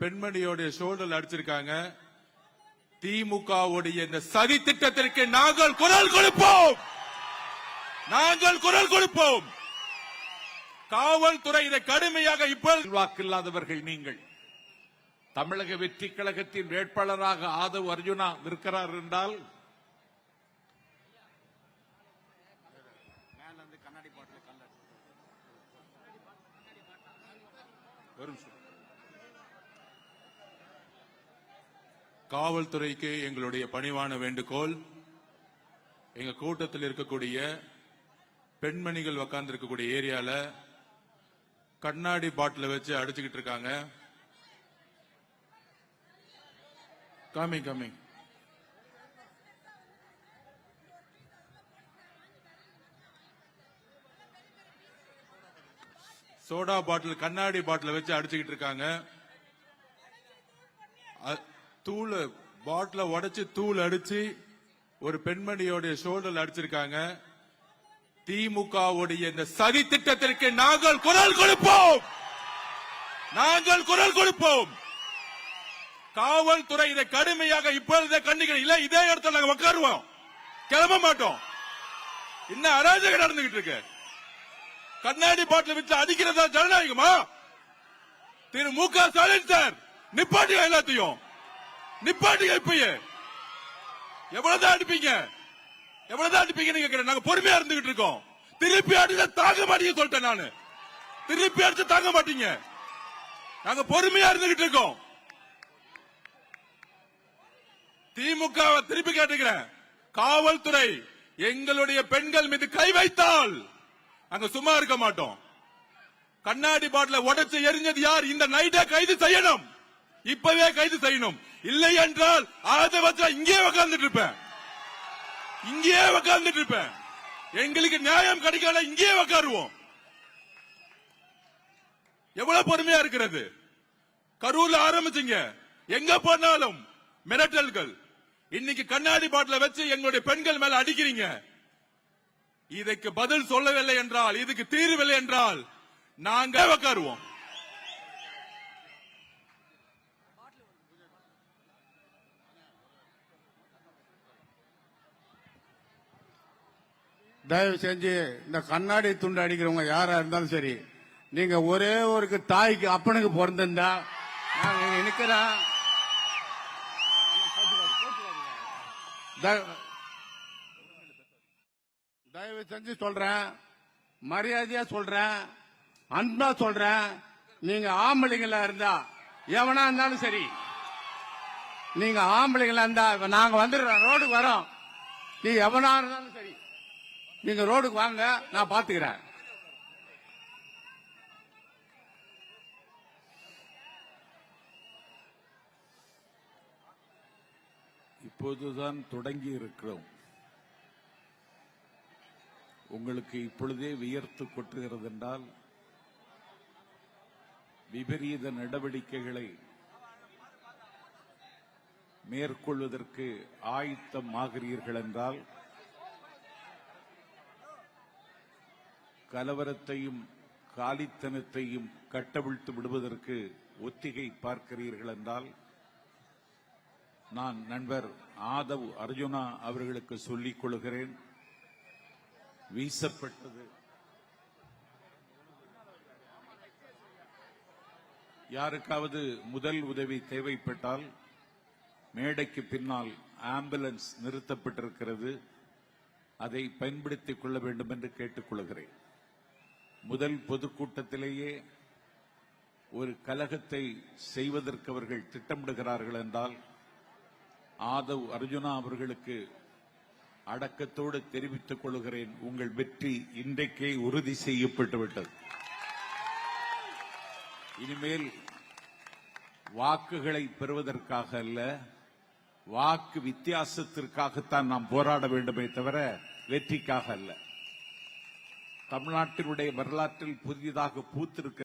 பெண்மணியோட shoulder அடிச்சிருக்காங்க. திமுகவுடைய இந்த சதி திட்டத்திற்கு நாங்கள் குரல் கொடுப்போம். நாங்கள் குரல் கொடுப்போம். காவல்துறை இதை கடுமையாக வாக்கில்லாதவர்கள் நீங்கள். தமிழக வெற்றி கழகத்தின் வேட்பாளராக ஆதவ் அர்ஜுனா இருக்கிறார் என்றால் காவல்துறைக்கு எங்களுடைய பணிவான வேண்டுகோள், எங்க கூட்டத்தில் இருக்கக்கூடிய பெண்மணிகள் உட்கார்ந்து இருக்கக்கூடிய ஏரியால கண்ணாடி பாட்டில வச்சு அடிச்சுக்கிட்டு இருக்காங்க. கமிங் சோடா பாட்டில் கண்ணாடி பாட்டில வச்சு அடிச்சுக்கிட்டு இருக்காங்க. தூள் பாட்டில உடைச்சு தூள் அடிச்சு ஒரு பெண்மணியோட ஷோல்டர் அடிச்சிருக்காங்க. திமுகவுடைய இந்த சதி திட்டத்திற்கு நாங்கள் குரல் கொடுப்போம். நாங்கள் குரல் கொடுப்போம். காவல்துறை இதை கடுமையாக இப்பொழுதே கண்டிக்கிறோம். இல்ல இதே இடத்துல நாங்க உட்காருவோம், கிளம்ப மாட்டோம். இன்னும் அராஜகம் நடந்துகிட்டு இருக்கு. கண்ணாடி பாட்டில் வச்சு அடிக்கிறதா ஜனநாயகமா? திரு மு க ஸ்டாலின் சார், நிப்பாட்டியா எல்லாத்தையும் நிப்பாட்டியா. இப்பயே எவ்வளவுதான் அடிப்பீங்க? எவ்வளவுதான் அடிப்பீங்கன்னு கேட்கிறேன். நாங்க பொறுமையா இருந்துகிட்டு இருக்கோம். திருப்பி அடிச்சா தாங்க மாட்டீங்க சொல்லிட்டேன் நானு. திருப்பி அடிச்சு தாங்க மாட்டீங்க. நாங்க பொறுமையா இருந்துகிட்டு இருக்கோம். திமுக திருப்பி கேட்டுக்கிறேன், காவல்துறை எங்களுடைய பெண்கள் மீது கை வைத்தால் நாங்க சும்மா இருக்க மாட்டோம். கண்ணாடி பாட்டில உடைச்சு எரிஞ்சது யார்? இந்த நைட்டை கைது செய்யணும். இப்பவே கைது செய்யணும். இல்லை என்றால் அதை வச்சா இங்கே உட்கார்ந்துட்டு இருப்பேன். இங்கே உட்கார்ந்துட்டு இருப்பேன். எங்களுக்கு நியாயம் கிடைக்கல, இங்கே உட்காருவோம். எவ்வளவு பொறுமையா இருக்கிறது? கரூர்ல ஆரம்பிச்சீங்க, எங்க போனாலும் மிரட்டல்கள். இன்னைக்கு கண்ணாடி பாட்டில வச்சு எங்களுடைய பெண்கள் மேல அடிக்கிறீங்க. இதுக்கு பதில் சொல்லவில்லை என்றால், இதுக்கு தீர்வில்லை என்றால் நாங்க உட்காருவோம். தயவு செஞ்சு இந்த கண்ணாடி துண்டு அடிக்கிறவங்க யாரா இருந்தாலும் சரி, நீங்க ஒரே ஒரு தாய்க்கு அப்பனுக்கு பிறந்திருந்தா நினைக்கிறேன். தயவு செஞ்சு சொல்றேன், மரியாதையா சொல்றேன், அன்பா சொல்றேன். நீங்க ஆம்பளைங்களா இருந்தா எவனா இருந்தாலும் சரி, நீங்க ஆம்பளைங்களா இருந்தா நாங்க வந்துடுறோம், ரோடுக்கு வரோம். நீ எவனா இருந்தாலும் சரி, நீங்க ரோடுக்கு வாங்க, நான் பாத்துக்கிறேன். இப்போதுதான் தொடங்கி இருக்கிறோம். உங்களுக்கு இப்பொழுதே வியர்த்து கொட்டுகிறது என்றால், விபரீத நடவடிக்கைகளை மேற்கொள்வதற்கு ஆயத்தம் ஆகிறீர்கள் என்றால், கலவரத்தையும் காலித்தனத்தையும் கட்டவிழ்த்து விடுவதற்கு ஒத்திகை பார்க்கிறீர்கள் என்றால், நான் நண்பர் ஆதவ் அர்ஜுனா அவர்களுக்கு சொல்லிக் கொள்கிறேன், வீசப்பட்டது யாருக்காவது முதல் உதவி தேவைப்பட்டால் மேடைக்கு பின்னால் ஆம்புலன்ஸ் நிறுத்தப்பட்டிருக்கிறது, அதை பயன்படுத்திக் கொள்ள வேண்டும் என்று கேட்டுக் கொள்கிறேன். முதல் பொதுக்கூட்டத்திலேயே ஒரு கலகத்தை செய்வதற்கு அவர்கள் திட்டமிடுகிறார்கள் என்றால், ஆதவ் அர்ஜுனா அவர்களுக்கு அடக்கத்தோடு தெரிவித்துக் கொள்கிறேன், உங்கள் வெற்றி இன்றைக்கே உறுதி செய்யப்பட்டுவிட்டது. இனிமேல் வாக்குகளை பெறுவதற்காக அல்ல, வாக்கு வித்தியாசத்திற்காகத்தான் நாம் போராட வேண்டுமே தவிர வெற்றிக்காக அல்ல. தமிழ்நாட்டினுடைய வரலாற்றில் புதிதாக பூத்திருக்கிற